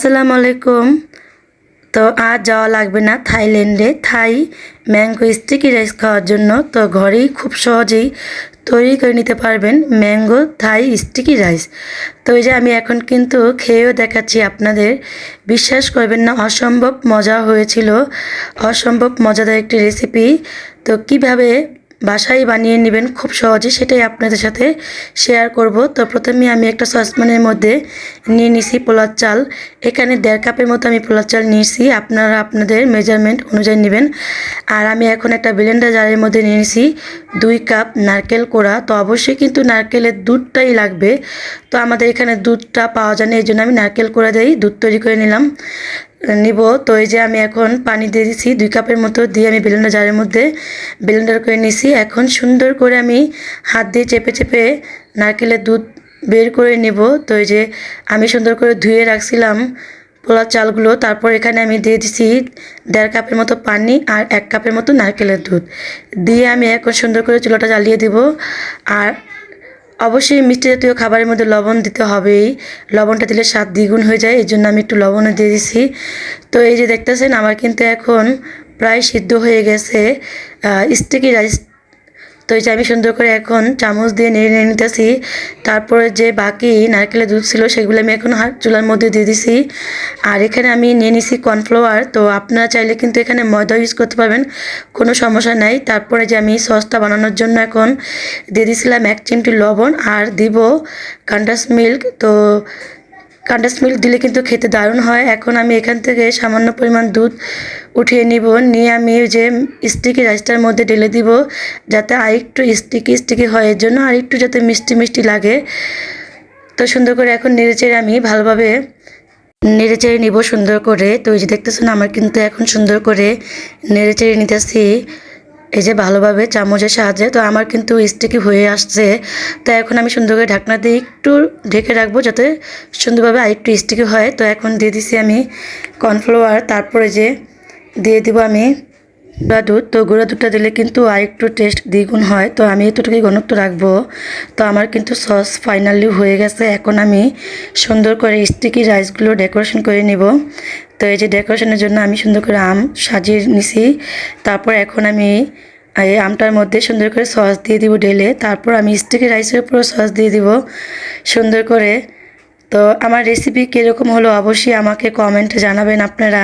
আসসালামু আলাইকুম। তো আর যাওয়া লাগবে না থাইল্যান্ডে থাই ম্যাঙ্গো স্টিকি রাইস খাওয়ার জন্য। তো ঘরেই খুব সহজেই তৈরি করে নিতে পারবেন ম্যাঙ্গো থাই স্টিকি রাইস। তো এই যে আমি এখন কিন্তু খেয়েও দেখাচ্ছি আপনাদের, বিশ্বাস করবেন না, অসম্ভব মজা হয়েছিল, অসম্ভব মজাদার একটি রেসিপি। তো কিভাবে বাসায় বানিয়ে নেবেন খুব সহজে সেটাই আপনাদের সাথে শেয়ার করব। তো প্রথমে আমি একটা সসপ্যানের মধ্যে নিয়ে নিছি পোলার চাল। এখানে 1.5 কাপের মতো আমি পোলার চাল নিয়েছি, আপনারা আপনাদের মেজারমেন্ট অনুযায়ী নেবেন। আর আমি এখন একটা ব্লেন্ডার জারের মধ্যে নিয়ে নিছি 2 কাপ নারকেল কোড়া। তো অবশ্যই কিন্তু নারকেলের দুধটাই লাগবে, তো আমাদের এখানে দুধটা পাওয়া যায় না, এই জন্য আমি নারকেল কোড়া দিয়েই দুধ তৈরি করে নিব। তো এই যে আমি এখন পানি দিয়ে দিচ্ছি 2 কাপের মতো, দিয়ে আমি ব্লেন্ডার জারের মধ্যে ব্লেন্ডার করে নিছি। এখন সুন্দর করে আমি হাত দিয়ে চেপে চেপে নারকেলের দুধ বের করে নেব। তো এই যে আমি সুন্দর করে ধুয়ে রাখছিলাম পোলার চালগুলো, তারপর এখানে আমি দিয়ে দিচ্ছি 1.5 কাপের মতো পানি আর 1 কাপের মতো নারকেলের দুধ দিয়ে আমি এখন সুন্দর করে চুলাটা জ্বালিয়ে দেব। আর অবশ্যই মিষ্টি জাতীয় খাবারের মধ্যে লবণ দিতে হবেই, লবণটা দিলে স্বাদ দ্বিগুণ হয়ে যায়, এই জন্য আমি একটু লবণও দিয়ে দিছি। তো এই যে দেখতেছেন আমার কিন্তু এখন প্রায় সিদ্ধ হয়ে গেছে স্টিকি রাইস। তো এই যে আমি সুন্দর করে এখন চামচ দিয়ে নেড়ে নিতেছি। তারপরে যে বাকি নারকেলের দুধ ছিল সেগুলো আমি এখন চুলার মধ্যে দিয়ে দিছি। আর এখানে আমি নিয়ে নিছি কর্নফ্লাওয়ার। তো আপনারা চাইলে কিন্তু এখানে ময়দা ইউজ করতে পারবেন, কোনো সমস্যা নাই। তারপরে যে আমি সসটা বানানোর জন্য এখন দিয়ে দিয়েছিলাম 1 চিমটি লবণ আর দিব কনডেন্স মিল্ক। তো কনডেন্স মিল্ক দিলে কিন্তু খেতে দারুণ হয়। এখন আমি এখান থেকে সামান্য পরিমাণ দুধ উঠিয়ে নিয়ে আমি যে স্টিকি রাইসটার মধ্যে ঢেলে দিব, যাতে আরেকটু স্টিকি হয়, এর জন্য আরেকটু যাতে মিষ্টি মিষ্টি লাগে। তো সুন্দর করে এখন নেড়েচেড়ে আমি ভালোভাবে নেড়েচেড়ে নিব সুন্দর করে। তো এই যে দেখতেছেন আমার কিন্তু এখন সুন্দর করে নেড়েচেড়ে নিতেছি এই যে ভালোভাবে চামচের সাহায্যে। তো আমার কিন্তু স্টিকি হয়ে আসছে। তো এখন আমি সুন্দর করে ঢাকনা দিয়ে একটু ঢেকে রাখবো যাতে সুন্দরভাবে আরেকটু স্টিকি হয়। তো এখন দিয়ে দিছি আমি কর্নফ্লাওয়ার, তারপরে যে দিয়ে দিব আমি গুঁড়া দুধ। তো গুঁড়া দুধটা দিলে কিন্তু আরেকটু টেস্ট দ্বিগুণ হয়। তো আমি এতটুকুই ঘনত্ব রাখবো। তো আমার কিন্তু সস ফাইনালি হয়ে গেছে। এখন আমি সুন্দর করে স্টিকি রাইসগুলো ডেকোরেশন করে নিব। তো এই যে ডেকোরেশনের জন্য আমি সুন্দর করে আম সাজিয়ে নিছি। তারপর এখন আমি এই আমটার মধ্যে সুন্দর করে সস দিয়ে দিব ঢেলে, তারপর আমি স্টিকি রাইসের উপরও সস দিয়ে দিব সুন্দর করে। তো আমার রেসিপি কীরকম হলো অবশ্যই আমাকে কমেন্টে জানাবেন আপনারা।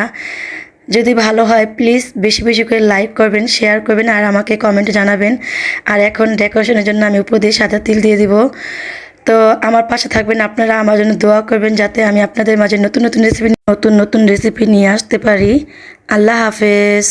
যদি ভালো হয় প্লিজ বেশি বেশি করে লাইক করবেন, শেয়ার করবেন আর আমাকে কমেন্টে জানাবেন। আর এখন ডেকোরেশনের জন্য আমি উপর দিয়ে সাদা তিল দিয়ে দিব। তো আমার পাশে থাকবেন আপনারা, আমার জন্য দোয়া করবেন যাতে আমি আপনাদের মাঝে নতুন নতুন রেসিপি নিয়ে আসতে পারি। আল্লাহ হাফেজ।